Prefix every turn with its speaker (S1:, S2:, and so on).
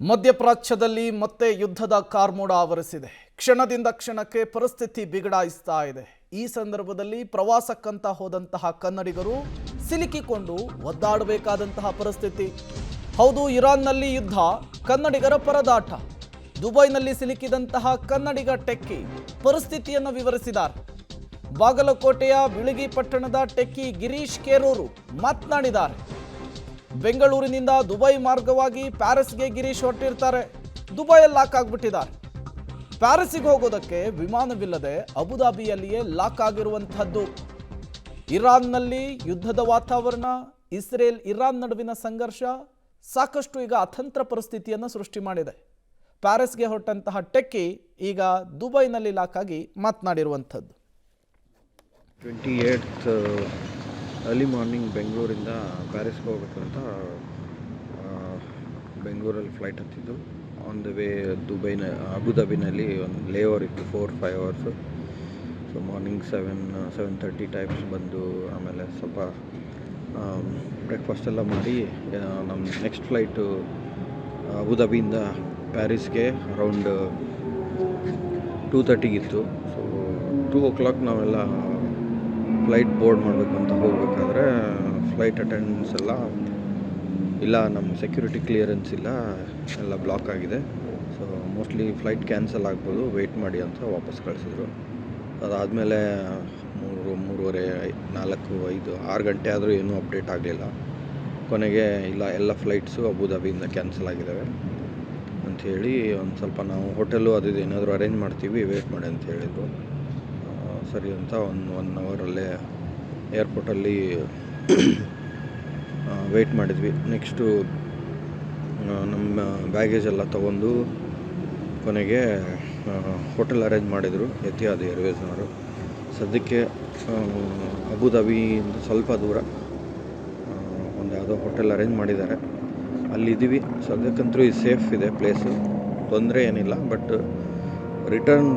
S1: ಮಧ್ಯಪ್ರಾಚ್ಯದಲ್ಲಿ ಮತ್ತೆ ಯುದ್ಧದ ಕಾರ್ಮೋಡ ಆವರಿಸಿದೆ. ಕ್ಷಣದಿಂದ ಕ್ಷಣಕ್ಕೆ ಪರಿಸ್ಥಿತಿ ಬಿಗಡಾಯಿಸ್ತಾ ಇದೆ. ಈ ಸಂದರ್ಭದಲ್ಲಿ ಪ್ರವಾಸಕ್ಕಂತ ಹೋದಂತಹ ಕನ್ನಡಿಗರು ಸಿಲುಕಿಕೊಂಡು ಒದ್ದಾಡಬೇಕಾದಂತಹ ಪರಿಸ್ಥಿತಿ. ಹೌದು, ಇರಾನ್ನಲ್ಲಿ ಯುದ್ಧ, ಕನ್ನಡಿಗರ ಪರದಾಟ. ದುಬೈನಲ್ಲಿ ಸಿಲುಕಿದಂತಹ ಕನ್ನಡಿಗ ಟೆಕ್ಕಿ ಪರಿಸ್ಥಿತಿಯನ್ನು ವಿವರಿಸಿದ್ದಾರೆ. ಬಾಗಲಕೋಟೆಯ ಬಿಳಿಗಿ ಪಟ್ಟಣದ ಟೆಕ್ಕಿ ಗಿರೀಶ್ ಕೇರೂರು ಮಾತನಾಡಿದ್ದಾರೆ. ಬೆಂಗಳೂರಿನಿಂದ ದುಬೈ ಮಾರ್ಗವಾಗಿ ಪ್ಯಾರಿಸ್ಗೆ ಗಿರೀಶ್ ಹೊರಟಿರ್ತಾರೆ. ದುಬೈಯಲ್ಲಿ ಲಾಕ್ ಆಗಿಬಿಟ್ಟಿದ್ದಾರೆ. ಪ್ಯಾರಿಸ್ಗೆ ಹೋಗೋದಕ್ಕೆ ವಿಮಾನವಿಲ್ಲದೆ ಅಬುದಾಬಿಯಲ್ಲಿಯೇ ಲಾಕ್ ಆಗಿರುವಂಥದ್ದು. ಇರಾನ್ನಲ್ಲಿ ಯುದ್ಧದ ವಾತಾವರಣ, ಇಸ್ರೇಲ್-ಇರಾನ್ ನಡುವಿನ ಸಂಘರ್ಷ ಸಾಕಷ್ಟು ಈಗ ಅತಂತ್ರ ಪರಿಸ್ಥಿತಿಯನ್ನು ಸೃಷ್ಟಿ ಮಾಡಿದೆ. ಪ್ಯಾರಿಸ್ಗೆ ಹೊರಟಂತಹ ಟೆಕ್ಕಿ ಈಗ ದುಬೈನಲ್ಲಿ ಲಾಕ್ ಆಗಿ ಮಾತನಾಡಿರುವಂಥದ್ದು.
S2: 28th ಅರ್ಲಿ ಮಾರ್ನಿಂಗ್ ಬೆಂಗಳೂರಿಂದ ಪ್ಯಾರಿಸ್ಗೆ ಹೋಗಬೇಕು ಅಂತ ಬೆಂಗಳೂರಲ್ಲಿ ಫ್ಲೈಟ್ ಹತ್ತಿದ್ದು. ಆನ್ ದ ವೇ ಅಬುದಾಬಿನಲ್ಲಿ ಒಂದು ಲೇಓವರ್ ಇತ್ತು 4-5 ಅವರ್ಸು. ಸೊ ಮಾರ್ನಿಂಗ್ 7-7:30 ಟೈಮ್ಸ್ ಬಂದು ಆಮೇಲೆ ಸ್ವಲ್ಪ ಬ್ರೇಕ್ಫಾಸ್ಟ್ ಎಲ್ಲ ಮಾಡಿ ನಮ್ಮ ನೆಕ್ಸ್ಟ್ ಫ್ಲೈಟು ಅಬುದಾಬಿಯಿಂದ ಪ್ಯಾರಿಸ್ಗೆ ಅರೌಂಡ್ 2:30 ಸೊ 2 o'clock ನಾವೆಲ್ಲ ಫ್ಲೈಟ್ ಬೋರ್ಡ್ ಮಾಡಬೇಕು ಅಂತ ಹೋಗಬೇಕಾದ್ರೆ ಫ್ಲೈಟ್ ಅಟೆಂಡೆನ್ಸ್ ಇಲ್ಲ, ನಮ್ಮ ಸೆಕ್ಯೂರಿಟಿ ಕ್ಲಿಯರೆನ್ಸ್ ಇಲ್ಲ, ಎಲ್ಲ ಬ್ಲಾಕ್ ಆಗಿದೆ. ಸೊ ಮೋಸ್ಟ್ಲಿ ಫ್ಲೈಟ್ ಕ್ಯಾನ್ಸಲ್ ಆಗ್ಬೋದು, ವೆಯ್ಟ್ ಮಾಡಿ ಅಂತ ವಾಪಸ್ ಕಳಿಸಿದ್ರು. ಅದಾದಮೇಲೆ 3:30, 4, 5, 6 ಗಂಟೆ ಆದರೂ ಏನೂ ಅಪ್ಡೇಟ್ ಆಗಲಿಲ್ಲ. ಕೊನೆಗೆ ಇಲ್ಲ, ಎಲ್ಲ ಫ್ಲೈಟ್ಸು ಅಬುದಾಬಿಯಿಂದ ಕ್ಯಾನ್ಸಲ್ ಆಗಿದ್ದಾವೆ ಅಂಥೇಳಿ ಒಂದು ಸ್ವಲ್ಪ ನಾವು ಹೋಟೆಲ್ಲು ಅದು ಏನಾದರೂ ಅರೇಂಜ್ ಮಾಡ್ತೀವಿ, ವೆಯ್ಟ್ ಮಾಡಿ ಅಂತ ಹೇಳಿದರು. ಸರಿ ಅಂತ ಒನ್ ಅವರಲ್ಲೇ ಏರ್ಪೋರ್ಟಲ್ಲಿ ವೆಯ್ಟ್ ಮಾಡಿದ್ವಿ. ನೆಕ್ಸ್ಟು ನಮ್ಮ ಬ್ಯಾಗೇಜ್ ಎಲ್ಲ ತೊಗೊಂಡು ಕೊನೆಗೆ ಹೋಟೆಲ್ ಅರೇಂಜ್ ಮಾಡಿದರು ಎತಿಹಾದ್ ಏರ್ವೇಸ್ನವರು. ಸದ್ಯಕ್ಕೆ ಅಬುದಾಬಿಯಿಂದ ಸ್ವಲ್ಪ ದೂರ ಒಂದು ಯಾವುದೋ ಹೋಟೆಲ್ ಅರೇಂಜ್ ಮಾಡಿದ್ದಾರೆ, ಅಲ್ಲಿದ್ದೀವಿ. ಸದ್ಯಕ್ಕಂತೂ ಇದು ಸೇಫ್ ಇದೆ ಪ್ಲೇಸು, ತೊಂದರೆ ಏನಿಲ್ಲ. But return